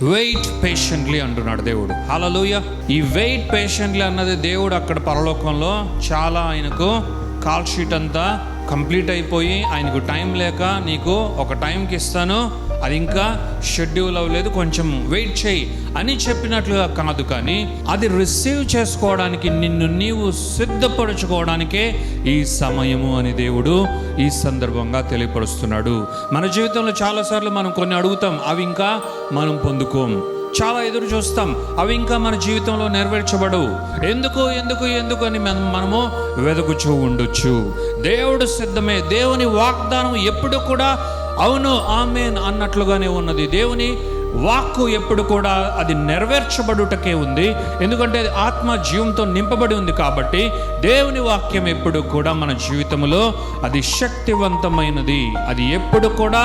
Wait patiently అంటున్నాడు దేవుడు. హల్లెలూయా. ఈ వెయిట్ పేషెంట్లీ అన్నది దేవుడు అక్కడ పరలోకంలో చాలా ఆయనకు కాల్ షీట్ అంతా కంప్లీట్ అయిపోయి ఆయనకు టైం లేక నీకు ఒక టైంకి ఇస్తాను, అది ఇంకా షెడ్యూల్ అవ్వలేదు, కొంచెం వెయిట్ చేయి అని చెప్పినట్లుగా కాదు, కానీ అది రిసీవ్ చేసుకోవడానికి నిన్ను నీవు సిద్ధపరచుకోవడానికే ఈ సమయము అని దేవుడు ఈ సందర్భంగా తెలియపరుస్తున్నాడు. మన జీవితంలో చాలాసార్లు మనం కొన్ని అడుగుతాం, అవి ఇంకా మనం పొందుకోం. చాలా ఎదురు చూస్తాం, అవి ఇంకా మన జీవితంలో నెరవేర్చబడవు. ఎందుకు ఎందుకు ఎందుకు అని మనము వెతుకుచూ ఉండొచ్చు. దేవుడు సిద్ధమే. దేవుని వాగ్దానం ఎప్పుడు కూడా అవును ఆమేన్ అన్నట్లుగానే ఉన్నది. దేవుని వాక్కు ఎప్పుడు కూడా అది నెరవేర్చబడుటకే ఉంది. ఎందుకంటే అది ఆత్మ జీవంతో నింపబడి ఉంది కాబట్టి దేవుని వాక్యం ఎప్పుడు కూడా మన జీవితంలో అది శక్తివంతమైనది. అది ఎప్పుడు కూడా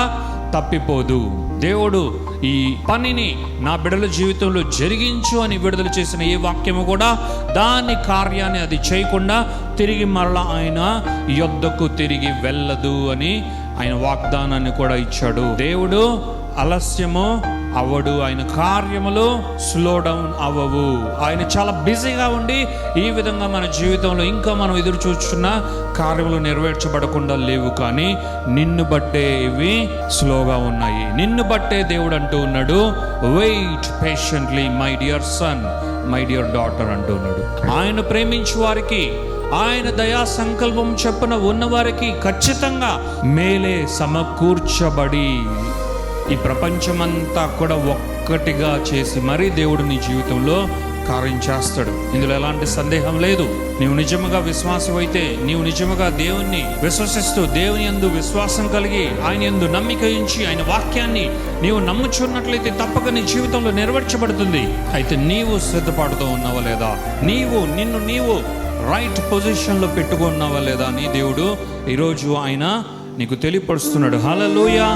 తప్పిపోదు. దేవుడు ఈ పనిని నా బిడ్డల జీవితంలో జరిగించు అని విడుదల చేసిన ఏ వాక్యము కూడా దాని కార్యాన్ని అది చేయకుండా తిరిగి మరలా ఆయన యొద్దకు తిరిగి వెళ్ళదు అని ఆయన వాగ్దానాన్ని కూడా ఇచ్చాడు. దేవుడు ఆలస్యము అవ్వడు, ఆయన కార్యములు స్లో డౌన్ అవ్వవు. ఆయన చాలా బిజీగా ఉండి ఈ విధంగా మన జీవితంలో ఇంకా మనం ఎదురు చూస్తున్న కార్యములు నెరవేర్చబడకుండా లేవు, కానీ నిన్ను బట్టే ఇవి స్లోగా ఉన్నాయి. నిన్ను బట్టే దేవుడు అంటూ ఉన్నాడు, wait patiently my dear son, my dear daughter అంటూ ఉన్నాడు. ఆయన ప్రేమించు వారికి, ఆయన దయా సంకల్పం చొప్పున ఉన్నవారికి ఖచ్చితంగా మేలే సమకూర్చబడి ఈ ప్రపంచమంతా కూడా ఒక్కటిగా చేసి మరీ దేవుడు నీ జీవితంలో కార్యం చేస్తాడు. ఇందులో ఎలాంటి సందేహం లేదు. నీవు నిజముగా విశ్వాసమైతే, నీవు నిజముగా దేవుణ్ణి విశ్వసిస్తూ దేవుని యందు విశ్వాసం కలిగి ఆయన యందు నమ్మిక ఉంచి ఆయన వాక్యాన్ని నీవు నమ్ముచున్నట్లయితే తప్పక నీ జీవితంలో నెరవేర్చబడుతుంది. అయితే నీవు సిద్ధపడుతూ ఉన్నావా లేదా? నిన్ను నీవు రైట్ పొజిషన్లో పెట్టుకున్నావా లేదా అని దేవుడు ఈరోజు ఆయన నీకు తెలియపరుస్తున్నాడు. హల్లెలూయా.